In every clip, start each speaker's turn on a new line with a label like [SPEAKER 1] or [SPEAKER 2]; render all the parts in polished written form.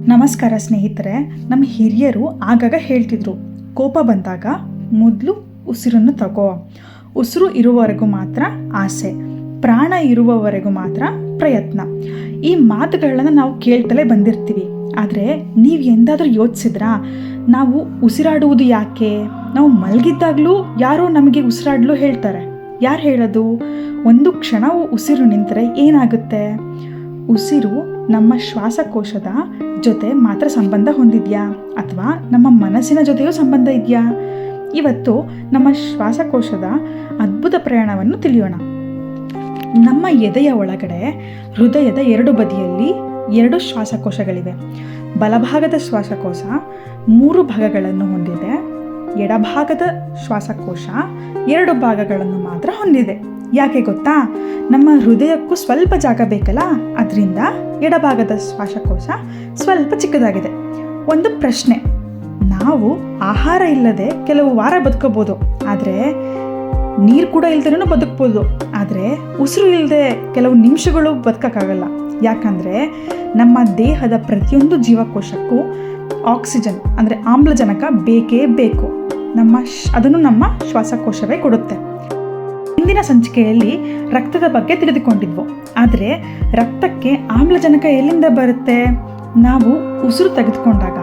[SPEAKER 1] ನಮಸ್ಕಾರ ಸ್ನೇಹಿತರೆ. ನಮ್ಮ ಹಿರಿಯರು ಆಗಾಗ ಹೇಳ್ತಿದ್ರು, ಕೋಪ ಬಂದಾಗ ಮೊದಲು ಉಸಿರನ್ನು ತಗೋ, ಉಸಿರು ಇರುವವರೆಗೂ ಮಾತ್ರ ಆಸೆ, ಪ್ರಾಣ ಇರುವವರೆಗೂ ಮಾತ್ರ ಪ್ರಯತ್ನ. ಈ ಮಾತುಗಳನ್ನ ನಾವು ಕೇಳ್ತಲೇ ಬಂದಿರ್ತೀವಿ. ಆದರೆ ನೀವು ಎಂದಾದರೂ ಯೋಚಿಸಿದ್ರಾ, ನಾವು ಉಸಿರಾಡುವುದು ಯಾಕೆ? ನಾವು ಮಲಗಿದ್ದಾಗಲೂ ಯಾರೋ ನಮಗೆ ಉಸಿರಾಡಲು ಹೇಳ್ತಾರೆ. ಯಾರು ಹೇಳೋದು? ಒಂದು ಕ್ಷಣವೂ ಉಸಿರು ನಿಂತರೆ ಏನಾಗುತ್ತೆ? ಉಸಿರು ನಮ್ಮ ಶ್ವಾಸಕೋಶದ ಜೊತೆ ಮಾತ್ರ ಸಂಬಂಧ ಹೊಂದಿದೆಯಾ ಅಥವಾ ನಮ್ಮ ಮನಸ್ಸಿನ ಜೊತೆಯೂ ಸಂಬಂಧ ಇದೆಯಾ? ಇವತ್ತು ನಮ್ಮ ಶ್ವಾಸಕೋಶದ ಅದ್ಭುತ ಪ್ರಯಾಣವನ್ನು ತಿಳಿಯೋಣ. ನಮ್ಮ ಎದೆಯ ಒಳಗಡೆ ಹೃದಯದ ಎರಡು ಬದಿಯಲ್ಲಿ 2 ಶ್ವಾಸಕೋಶಗಳಿವೆ. ಬಲಭಾಗದ ಶ್ವಾಸಕೋಶ 3 ಭಾಗಗಳನ್ನು ಹೊಂದಿದೆ. ಎಡಭಾಗದ ಶ್ವಾಸಕೋಶ 2 ಭಾಗಗಳನ್ನು ಮಾತ್ರ ಹೊಂದಿದೆ. ಯಾಕೆ ಗೊತ್ತಾ? ನಮ್ಮ ಹೃದಯಕ್ಕೂ ಸ್ವಲ್ಪ ಜಾಗ ಬೇಕಲ್ಲ, ಅದರಿಂದ ಎಡಭಾಗದ ಶ್ವಾಸಕೋಶ ಸ್ವಲ್ಪ ಚಿಕ್ಕದಾಗಿದೆ. ಒಂದು ಪ್ರಶ್ನೆ, ನಾವು ಆಹಾರ ಇಲ್ಲದೆ ಕೆಲವು ವಾರ ಬದುಕಬಹುದು, ಆದರೆ ನೀರು ಕೂಡ ಇಲ್ದೇ ಬದುಕ್ಬೋದು. ಆದರೆ ಉಸಿರು ಇಲ್ಲದೆ ಕೆಲವು ನಿಮಿಷಗಳು ಬದುಕೋಕ್ಕಾಗಲ್ಲ. ಯಾಕಂದರೆ ನಮ್ಮ ದೇಹದ ಪ್ರತಿಯೊಂದು ಜೀವಕೋಶಕ್ಕೂ ಆಕ್ಸಿಜನ್ ಅಂದರೆ ಆಮ್ಲಜನಕ ಬೇಕೇ ಬೇಕು. ಅದನ್ನು ನಮ್ಮ ಶ್ವಾಸಕೋಶವೇ ಕೊಡುತ್ತೆ. ಹಿಂದಿನ ಸಂಚಿಕೆಯಲ್ಲಿ ರಕ್ತದ ಬಗ್ಗೆ ತಿಳಿದುಕೊಂಡಿದ್ವು. ಆದರೆ ರಕ್ತಕ್ಕೆ ಆಮ್ಲಜನಕ ಎಲ್ಲಿಂದ ಬರುತ್ತೆ? ನಾವು ಉಸಿರು ತೆಗೆದುಕೊಂಡಾಗ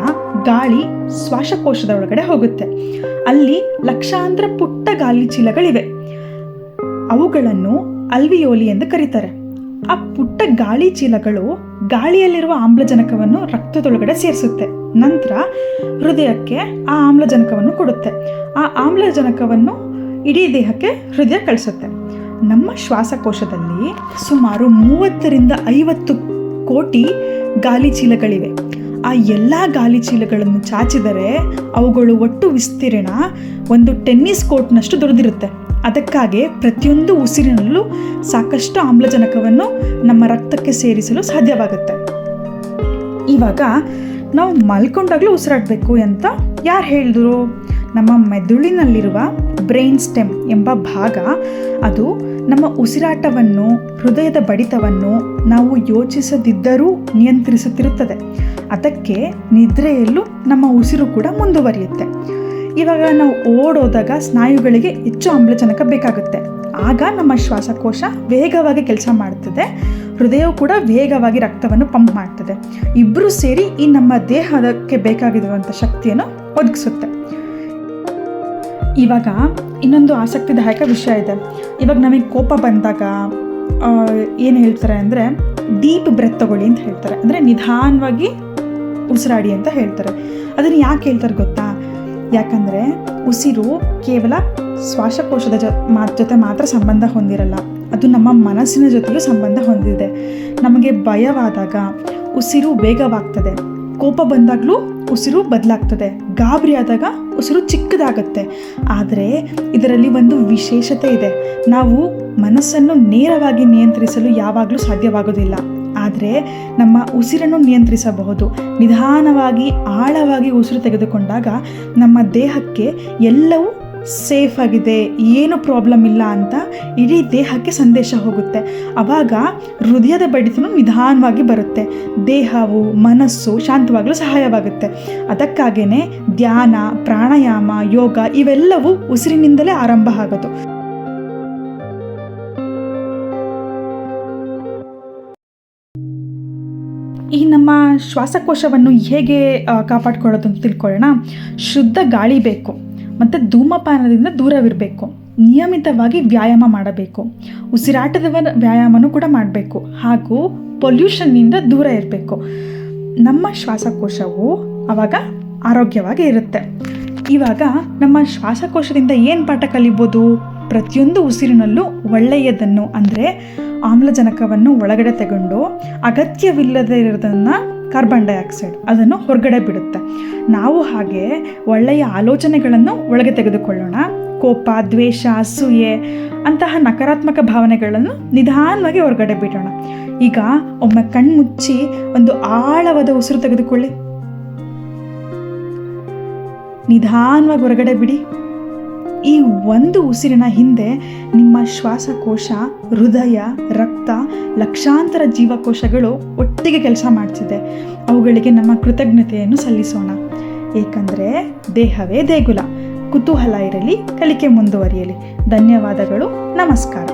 [SPEAKER 1] ಗಾಳಿ ಶ್ವಾಸಕೋಶದ ಒಳಗಡೆ ಹೋಗುತ್ತೆ. ಅಲ್ಲಿ ಲಕ್ಷಾಂತರ ಪುಟ್ಟ ಗಾಳಿ ಚೀಲಗಳಿವೆ. ಅವುಗಳನ್ನು ಅಲ್ವಿಯೋಲಿ ಎಂದು ಕರೀತಾರೆ. ಆ ಪುಟ್ಟ ಗಾಳಿ ಚೀಲಗಳು ಗಾಳಿಯಲ್ಲಿರುವ ಆಮ್ಲಜನಕವನ್ನು ರಕ್ತದೊಳಗಡೆ ಸೇರಿಸುತ್ತೆ. ನಂತರ ಹೃದಯಕ್ಕೆ ಆ ಆಮ್ಲಜನಕವನ್ನು ಕೊಡುತ್ತೆ. ಆ ಆಮ್ಲಜನಕವನ್ನು ಇಡೀ ದೇಹಕ್ಕೆ ಹೃದಯ ಕಳಿಸುತ್ತೆ. ನಮ್ಮ ಶ್ವಾಸಕೋಶದಲ್ಲಿ ಸುಮಾರು 30ರಿಂದ 50 ಕೋಟಿ ಗಾಲಿ ಚೀಲಗಳಿವೆ. ಆ ಎಲ್ಲ ಗಾಲಿ ಚೀಲಗಳನ್ನು ಚಾಚಿದರೆ ಅವುಗಳು ಒಟ್ಟು ವಿಸ್ತೀರ್ಣ ಒಂದು ಟೆನ್ನಿಸ್ ಕೋರ್ಟ್ನಷ್ಟು ದೊಡ್ಡದಿರುತ್ತೆ. ಅದಕ್ಕಾಗಿ ಪ್ರತಿಯೊಂದು ಉಸಿರಿನಲ್ಲೂ ಸಾಕಷ್ಟು ಆಮ್ಲಜನಕವನ್ನು ನಮ್ಮ ರಕ್ತಕ್ಕೆ ಸೇರಿಸಲು ಸಾಧ್ಯವಾಗುತ್ತೆ. ಇವಾಗ ನಾವು ಮಲ್ಕೊಂಡಾಗಲೂ ಉಸಿರಾಡಬೇಕು ಅಂತ ಯಾರು ಹೇಳಿದ್ರು? ನಮ್ಮ ಮೆದುಳಿನಲ್ಲಿರುವ ಬ್ರೈನ್ ಸ್ಟೆಮ್ ಎಂಬ ಭಾಗ, ಅದು ನಮ್ಮ ಉಸಿರಾಟವನ್ನು, ಹೃದಯದ ಬಡಿತವನ್ನು ನಾವು ಯೋಚಿಸದಿದ್ದರೂ ನಿಯಂತ್ರಿಸುತ್ತಿರುತ್ತದೆ. ಅದಕ್ಕೆ ನಿದ್ರೆಯಲ್ಲೂ ನಮ್ಮ ಉಸಿರು ಕೂಡ ಮುಂದುವರಿಯುತ್ತೆ. ಇವಾಗ ನಾವು ಓಡೋದಾಗ ಸ್ನಾಯುಗಳಿಗೆ ಹೆಚ್ಚು ಆಮ್ಲಜನಕ ಬೇಕಾಗುತ್ತೆ. ಆಗ ನಮ್ಮ ಶ್ವಾಸಕೋಶ ವೇಗವಾಗಿ ಕೆಲಸ ಮಾಡ್ತದೆ, ಹೃದಯವು ಕೂಡ ವೇಗವಾಗಿ ರಕ್ತವನ್ನು ಪಂಪ್ ಮಾಡ್ತದೆ. ಇಬ್ಬರು ಸೇರಿ ಈ ನಮ್ಮ ದೇಹಕ್ಕೆ ಬೇಕಾಗಿರುವಂಥ ಶಕ್ತಿಯನ್ನು ಒದಗಿಸುತ್ತೆ. ಇವಾಗ ಇನ್ನೊಂದು ಆಸಕ್ತಿದಾಯಕ ವಿಷಯ ಇದೆ. ಇವಾಗ ನಮಗೆ ಕೋಪ ಬಂದಾಗ ಏನು ಹೇಳ್ತಾರೆ ಅಂದರೆ, ಡೀಪ್ ಬ್ರೆತ್ ತಗೊಳ್ಳಿ ಅಂತ ಹೇಳ್ತಾರೆ. ಅಂದರೆ ನಿಧಾನವಾಗಿ ಉಸಿರಾಡಿ ಅಂತ ಹೇಳ್ತಾರೆ. ಅದನ್ನು ಯಾಕೆ ಹೇಳ್ತಾರೆ ಗೊತ್ತಾ? ಯಾಕಂದರೆ ಉಸಿರು ಕೇವಲ ಶ್ವಾಸಕೋಶದ ಜೊತೆ ಮಾತ್ರ ಸಂಬಂಧ ಹೊಂದಿರಲ್ಲ, ಅದು ನಮ್ಮ ಮನಸ್ಸಿನ ಜೊತೆಯೂ ಸಂಬಂಧ ಹೊಂದಿದೆ. ನಮಗೆ ಭಯವಾದಾಗ ಉಸಿರು ವೇಗವಾಗ್ತದೆ, ಕೋಪ ಬಂದಾಗಲೂ ಉಸಿರು ಬದಲಾಗ್ತದೆ, ಗಾಬರಿ ಆದಾಗ ಉಸಿರು ಚಿಕ್ಕದಾಗುತ್ತೆ. ಆದರೆ ಇದರಲ್ಲಿ ಒಂದು ವಿಶೇಷತೆ ಇದೆ. ನಾವು ಮನಸ್ಸನ್ನು ನೇರವಾಗಿ ನಿಯಂತ್ರಿಸಲು ಯಾವಾಗಲೂ ಸಾಧ್ಯವಾಗೋದಿಲ್ಲ, ಆದರೆ ನಮ್ಮ ಉಸಿರನ್ನು ನಿಯಂತ್ರಿಸಬಹುದು. ನಿಧಾನವಾಗಿ ಆಳವಾಗಿ ಉಸಿರು ತೆಗೆದುಕೊಂಡಾಗ ನಮ್ಮ ದೇಹಕ್ಕೆ ಎಲ್ಲವೂ ಸೇಫ್ ಆಗಿದೆ, ಏನು ಪ್ರಾಬ್ಲಮ್ ಇಲ್ಲ ಅಂತ ಇಡೀ ದೇಹಕ್ಕೆ ಸಂದೇಶ ಹೋಗುತ್ತೆ. ಆವಾಗ ಹೃದಯದ ಬಡಿತನೂ ನಿಧಾನವಾಗಿ ಬರುತ್ತೆ, ದೇಹವು ಮನಸ್ಸು ಶಾಂತವಾಗಲು ಸಹಾಯವಾಗುತ್ತೆ. ಅದಕ್ಕಾಗೇ ಧ್ಯಾನ, ಪ್ರಾಣಾಯಾಮ, ಯೋಗ ಇವೆಲ್ಲವೂ ಉಸಿರಿನಿಂದಲೇ ಆರಂಭ ಆಗೋದು. ಈ ನಮ್ಮ ಶ್ವಾಸಕೋಶವನ್ನು ಹೇಗೆ ಕಾಪಾಡ್ಕೊಳ್ಳೋದು ಅಂತ ತಿಳ್ಕೊಳ್ಳೋಣ. ಶುದ್ಧ ಗಾಳಿ ಬೇಕು ಮತ್ತು ಧೂಮಪಾನದಿಂದ ದೂರವಿರಬೇಕು. ನಿಯಮಿತವಾಗಿ ವ್ಯಾಯಾಮ ಮಾಡಬೇಕು. ಉಸಿರಾಟದ ವ್ಯಾಯಾಮನೂ ಕೂಡ ಮಾಡಬೇಕು. ಹಾಗೂ ಪೊಲ್ಯೂಷನ್ನಿಂದ ದೂರ ಇರಬೇಕು. ನಮ್ಮ ಶ್ವಾಸಕೋಶವು ಆವಾಗ ಆರೋಗ್ಯವಾಗಿ ಇರುತ್ತೆ. ಇವಾಗ ನಮ್ಮ ಶ್ವಾಸಕೋಶದಿಂದ ಏನು ಪಾಠ ಕಲಿಬೋದು? ಪ್ರತಿಯೊಂದು ಉಸಿರಿನಲ್ಲೂ ಒಳ್ಳೆಯದನ್ನು ಅಂದರೆ ಆಮ್ಲಜನಕವನ್ನು ಒಳಗಡೆ ತಗೊಂಡು ಅಗತ್ಯವಿಲ್ಲದೆ ಇರೋದನ್ನು ಕಾರ್ಬನ್ ಡೈಆಕ್ಸೈಡ್ ಅದನ್ನು ಹೊರಗಡೆ ಬಿಡುತ್ತೆ. ನಾವು ಹಾಗೆ ಒಳ್ಳೆಯ ಆಲೋಚನೆಗಳನ್ನು ಒಳಗೆ ತೆಗೆದುಕೊಳ್ಳೋಣ. ಕೋಪ, ದ್ವೇಷ, ಅಸೂಯೆ ಅಂತಹ ನಕಾರಾತ್ಮಕ ಭಾವನೆಗಳನ್ನು ನಿಧಾನವಾಗಿ ಹೊರಗಡೆ ಬಿಡೋಣ. ಈಗ ಒಮ್ಮೆ ಕಣ್ಮುಚ್ಚಿ ಒಂದು ಆಳವಾದ ಉಸಿರು ತೆಗೆದುಕೊಳ್ಳಿ. ನಿಧಾನವಾಗಿ ಹೊರಗಡೆ ಬಿಡಿ. ಈ ಒಂದು ಉಸಿರಿನ ಹಿಂದೆ ನಿಮ್ಮ ಶ್ವಾಸಕೋಶ, ಹೃದಯ, ರಕ್ತ, ಲಕ್ಷಾಂತರ ಜೀವಕೋಶಗಳು ಒಟ್ಟಿಗೆ ಕೆಲಸ ಮಾಡ್ತಿದೆ. ಅವುಗಳಿಗೆ ನಮ್ಮ ಕೃತಜ್ಞತೆಯನ್ನು ಸಲ್ಲಿಸೋಣ. ಏಕೆಂದರೆ ದೇಹವೇ ದೇಗುಲ. ಕುತೂಹಲ ಇರಲಿ, ಕಲಿಕೆ ಮುಂದುವರಿಯಲಿ. ಧನ್ಯವಾದಗಳು. ನಮಸ್ಕಾರ.